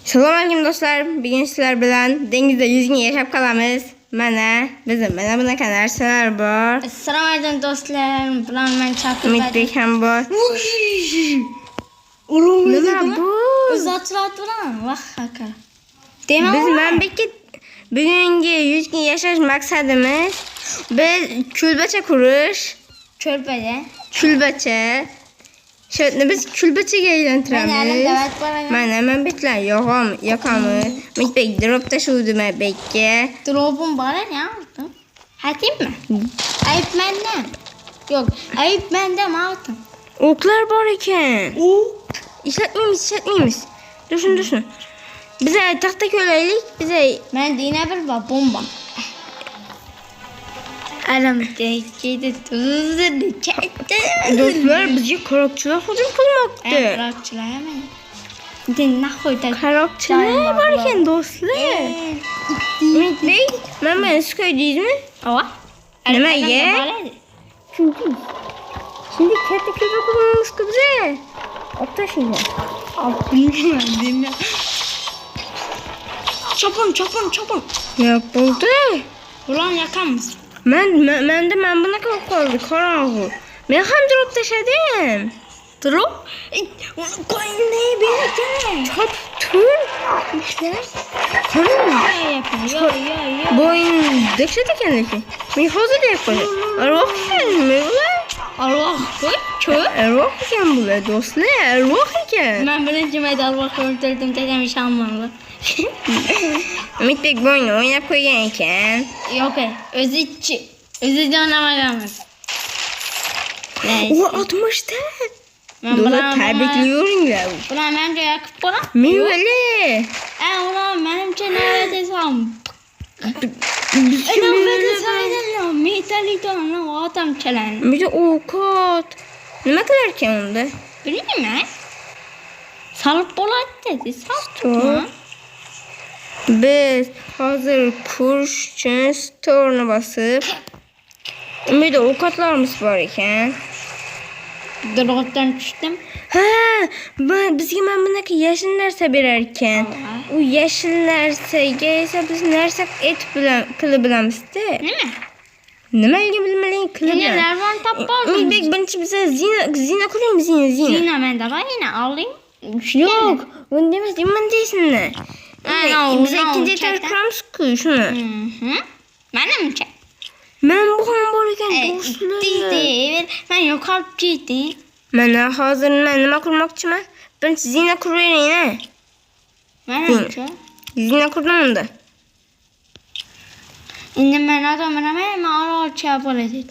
Salam dostlar, bugün sizler bilen dengizde yüzgün yaşap kalamiz. Mana buna kadar sizler bor. Assalomu alaykum do'stlar. Bilan men chaqirdim. Umidbek ham bor. Nima bu? Uzattirib bilan vaqt haqi. Biz Manbekka bugungi yüzgün yaşash maqsadimiz biz kulbacha qurish. Kulbacha. Shuni biz kulbachaga aylantiramiz. Mana Manbeklar yoqamiz. Umidbek drop tashuvdi Manbekka. Drop'um bor ya. Hatayım mı? Ayıp benden. Yok, ayıp benden altın. Oklar bor ekan. İşletmeymiz. Dursun. Bize tahta kölelik, bize Ben yine bir bomba. Aramızdaki tuzlu çekti. dostlar bizce karakçılar hücum kılmakta. Karakçılar hemen. Ne koydu? Karakçılar var ekan dostlar. Umidbek, ben sıkıyordunuz mu? Ava. Nimaga? Çünkü şimdi katta köpek bulunmuş ki bize. Atlaşın. Bilmiyorum. Çapın. Ne buldu? Ulan yakamız. Ben buna kaldı karanlık. Ben hem drop taşıdım. Drop? Koyun ne benim? Top tur. İşte. Yo. Boyun dışarıda kendisi. Bir fazla da yapalım. Arvah mı? Allah koy. Çöp. Arvah iken bu be dostlar. Arvah iken. Ben birinci medal öldürdüm dedim iş almalı. Umidbek boyunu oynayıp koygan ekan. Yok özücü oynamadığımız. O 60'ta. Ben Dolar tebrikliyorum ya. Ulan bence yakıp bana. Meyveli. Ulan benimce ne desem. Ne desem. Metalito o adam çalan. Bir de avukat. Nima qilarkan unda? Bilmiyorum. Salıp bolat dedi. Salıp. Biz hozir kurs uchun store'ni bosib. Bir de ovqatlarimiz bor ekan. Drop'tan düştüm. Ha, bizga mana bunaqa yashil narsa berar ekan. U yashil narsaga esa biz narsa qilib bilamiz-da. Nimaga bilmaylik qilib. Yine nereden tapalım? Umidbek birinchi biza zina quraymiz, zina. Zina ben de var yine alayım. Yo'q, unda emas, nima deysiz? Biz ikkinchi etaj quramiz-ku shuni. Menimcha. Men bu ham bor ekan do'stlar. Deydi. Ben yok alıp ciddi. Mana hozir nima qurmoqchiman? Birinchi zina quraveraymi? Menimcha. Zina qurdim unda. Endi ben adamına men aracha bo'ladi.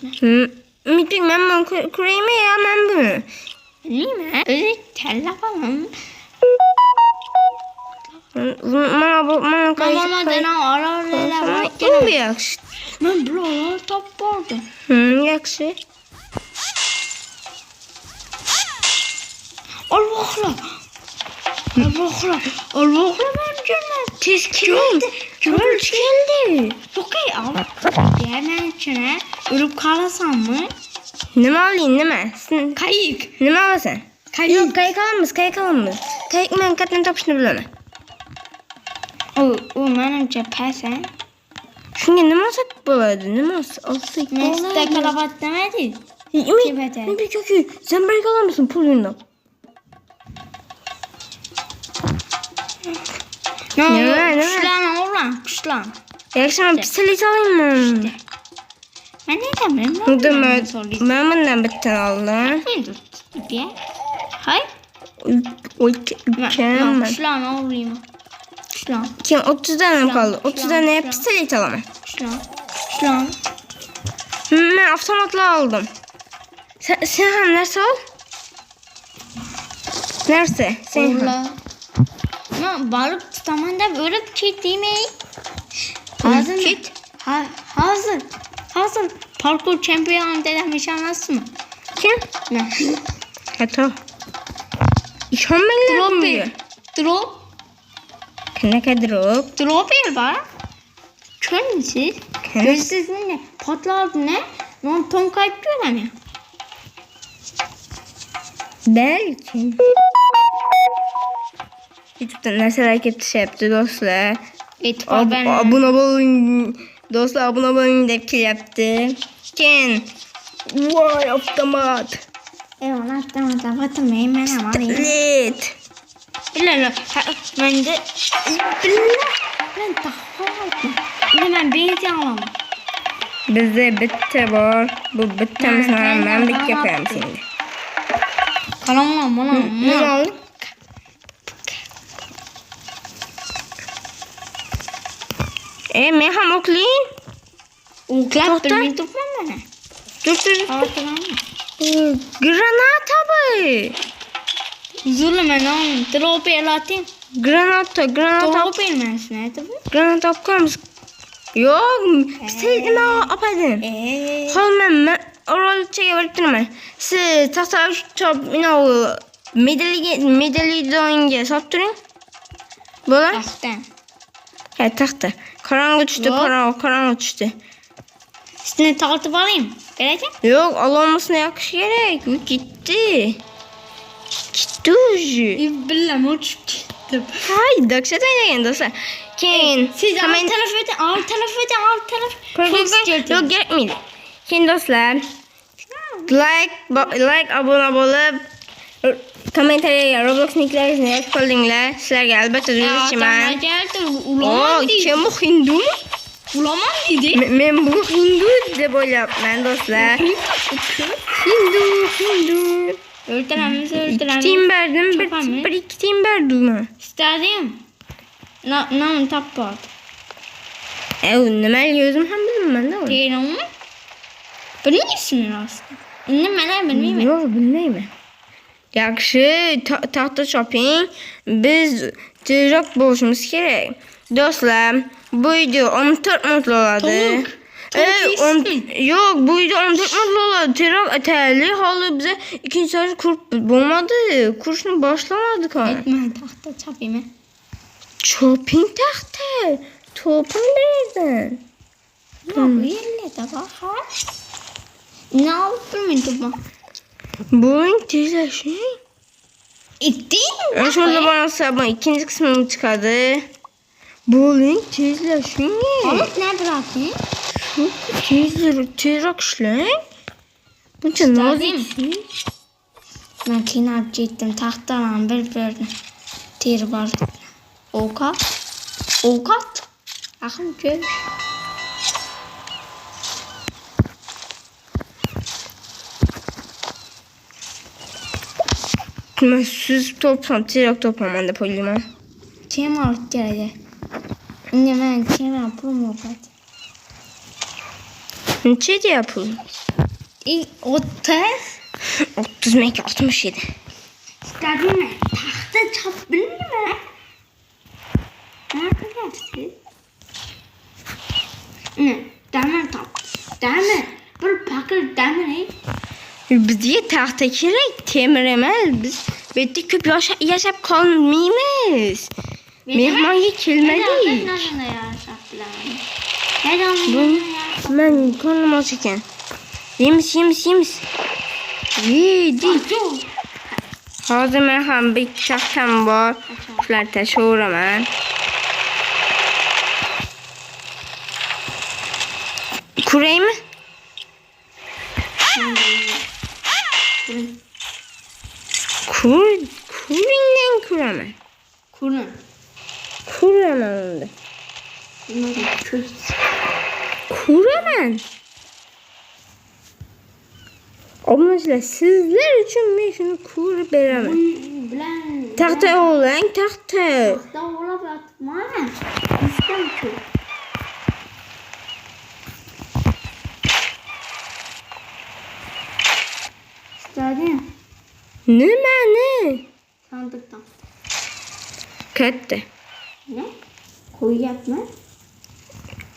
Umidbek, men buni quraymi yo men buni? Bilmayman. O'zi tanlab Mana Mamadan aralar bu yaxshi. Ben buralar tapmadım. Yaxshi. Allah'la ben görmem. Tez keldi. Geldi. Yok al. Hemen içine ölüp kalasam mı? Nima olayım, nima? Kayık. Nima olasan? Kayık. Yo'q, kayık olamiz. Kayık men qatdan topishni bilaman. O menimcha pasan. Shunga nima olsak bo'ladi? Nima olsak bo'ladi? Men sizda karavat demedi. Umidbek, sen birga olamizmi pulingni? Kuşlan. Yaxshi, men pistolet olaymi? Ben ne demem? Ben bundan bitta oldim. Hay. Oy, mükemmel. Kuşlan olayım. Kuşlan. Kim 30 tane kaldı? 30 tane pistolet alamam. Kuşlan. Ben avtomatla aldım. Sen hem nerede al? Nerede? Sen Orla. Ama balık tutamam da böyle kit değil mi? Hazır mı? Hazır. Parkur şampiyon demiş anlasın mı? Kim? Ne? Hatta. İşanmayın. Drop. Ne kadar drop? Drop el var. Kör müsünüz? Gözsüz ne? Patladı ne? Non ton kayıp göremiyor. Belki. YouTube'dan narsalar kelib tushyapti do'stlar. E'tibor bermang. Obuna bo'ling. Do'stlar obuna bo'ling deb kelyapti. Keyin voy avtomat. Avtomat men ham oling. Lit. Menda men tahorat. Men benzin olaman. Bizda bitta bor. Bu bittamizni men bitta qo'yamiz endi. Qaranglar, mana. Nima oldik? Men ham o'qlayman. O'qlab bilmay turibman mana. Dur. Granata bu. Zulman, drop elating. Granata. Drop elmasini aytib. Granata opamiz. Yo'q, siz nima opadim? Hozir men orolchaga borib turaman. Siz taxta chop, medalidonga solib turing. Bo'ladi? Taxtdan. Ha, taxta. Qorong'i tushdi, qorong'i tushdi. Sizni tortib oling. Kerakmi? Yo'q, olomosni yoqish kerak. U ketdi. Ketdi уже. Billam o'chib ketdim. Hay, dahshat o'ynagan do'stlar. Keyin Siz alt taraf. Yo'q, kerakmaydi. Keyin do'stlar, like obuna bo'lib, kommentariyaga Robloxniklaringizni yozib qo'yinglar. Sizlarga albatta yozishman. Kim bu hindu? Ulaman dedi. Men bu hindu deb o'ylayapman do'stlar. Hindu. O'ltiramiz. Tim berdim, bir ikki tim berdim. İstedim. Nam tappat. Nimaga o'zim ham bilmayman-da. Deyirmi? Bilmaysiz rost. Endi men bilmayman. Yo'q, bilmayman. Yaxshi, taxta choping. Biz tezroq bo'lishimiz kerak. Do'stlar, bu video 14 minut oladi. Yo'q, bu video 14 minut oladi. Tezroq ataylik. Hali biza ikkinchi soat kurib bo'lmadi. Kursni boshlamadik hali. Men taxta chopayman. Choping taxta. To'pim berdim. Yo'q, yerda bor. Ne yapayım to'pim? Bo'ling tezlashing. Ittin. Shunda bo'lsa, bu ikkinchi qismi chiqadi. Bo'ling tezlashing. Olib ne bırakayım? Tezroq ishlang. Buncha noziksiz. Ben qiynalib ketdim. Taxtadan bir terib oldim. Ovqat. Axir ko'r. Men siz tezroq to'plaman deb o'ylayman. Kim olib keladi? Endi men kim pulum yo'q. Necha deyapsiz? 30 menga 67. İstedin taxta chopbildingmi? Ne qilyapsiz? Damir top. Damir. Bir pakir damir. Bizga taxta kerak, temir emas. Biz bu yerda ko'p yashab qolmaymiz. Mehmonga kelmadik. Men ko'nglim och ekan. Yemiz. Yedik. Hozir men ham bir taxtam bor. Shularni tashlayveraman. Kuraymi? Kuringdan kuraman. Kuraman unda. Kuraman. Obunachilar, sizlar uchun men shuni kurib beraman. Taxta olang, taxta. Taxta olib yotibman. Istamchu. İstedin. Nimani? Sandıktan. Katta. Ne? Ko'yyapmi?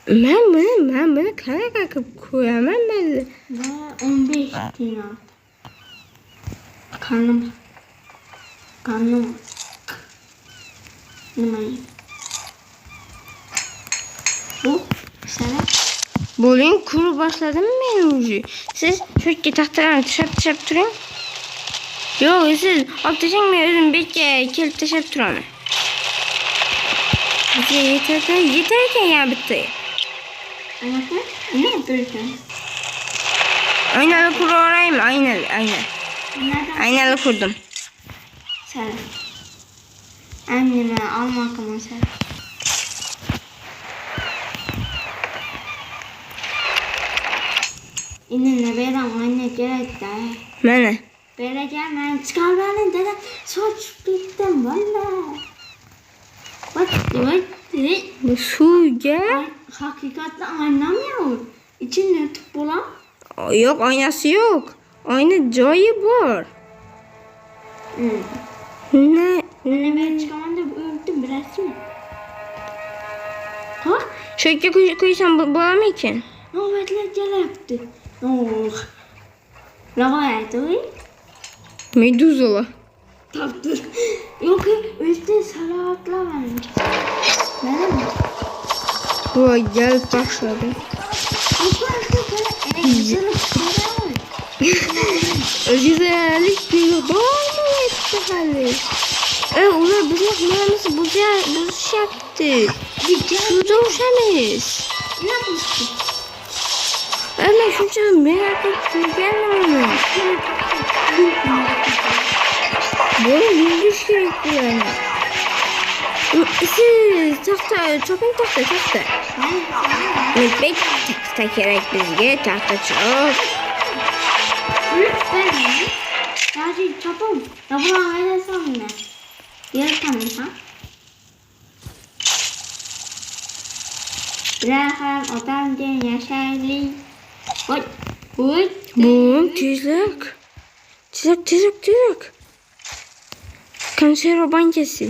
Men buni qanaqa qilib qo'yaman bizni? Va 15 dinar. Karnım. Nima? Bu sana. Bo'ling, kurib boshladim men уже. Siz shu yerga taxtalarni tashlab turing. Yo'q, siz olib tashlang, men o'zim bekka kelib tashlab turaman. Bize yeterken ya bitti. Anlatma. Ne yapıyorsun? Aynalı kurayım. Aynalı. Nereden? Aynalı kurdum. Sen. Anneme alma akımı sen. İnne beram anne gerek de. Mana. Böyle gelmeyin çıkar beni dede. Soç bittim valla. Bak. Bu su gel. Hakikaten anlamıyor. İçin yatıp bulan. Yok aynası yok. Ayna joyi var. Ne? Anne ben çıkamam da öldüm biraz mı? Ha? Şöyle koysam bulamıyor ki. Nöbetler gel yaptı. Oh. Lava yaptı. Meduzalı. Taktır. Yok üstte salatla vermiş. Nerede mi? Vay gel başladı. Güzellik diyor. Bağlı etti hali. Ulan biz yapmayalımızı bulacaktı. Şurada uşamayız. Ne yapmışsın? Ben şunca merak ettim. Gelmem. Böyle yüzüş gerekli yani. Siz çopping tahta. Mütbek tahta gerek bizge. Tahta çok. Lütfen. Sadece çapım. Ya buna öyle sanma. Yer tanısan. Bırakın odan den yaşaylı. Oy. Bu tüzlük. Tüzlük. Konserve bankası.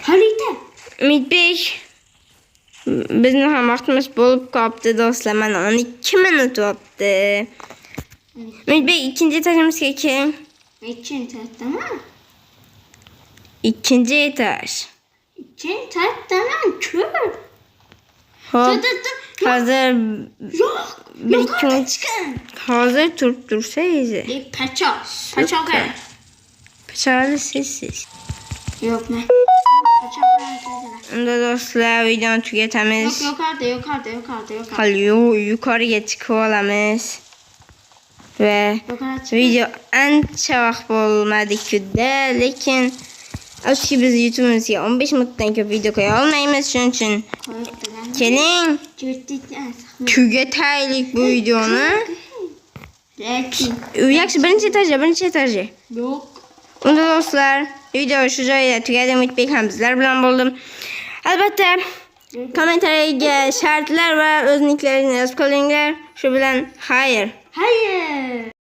Harita. Mütbek. Bizning ham vaqtimiz bo'lib qolibdi do'stlar. Mana 12 minut o'tdi. Mütbek ikinci etajimizga keling. İçin tamam. İkinci etaj. İçin tamam. Kör. Hop. Hazır Yok. bir iki Yukarı minut. çıkın. Hazır tursanız. Paça gel. Paçalı sessiz. Yok ne? Paça gel. Onda dostlar videonu tüketemiz. Yok yukarıda. Kalıyor yukarıya çıkıyoruz. Ve Yukarı çık. video ancha vaqt bo'lmadi-ku da, lekin afsuski biz YouTube'imizga 15 minutdan ko'p video qo'ya olmaymiz. Shuning uchun keling tugataylik bu videoni. Yaxshi, birinchi etajga. Yok. Unda do'stlar, video shu joyda tugadi. Umidbek ham bizlar bilan bo'ldim. Albatta, kommentariyaga shartlar va o'z niklaringizni yozib qo'yinglar. Shu bilan xayr. Hayır.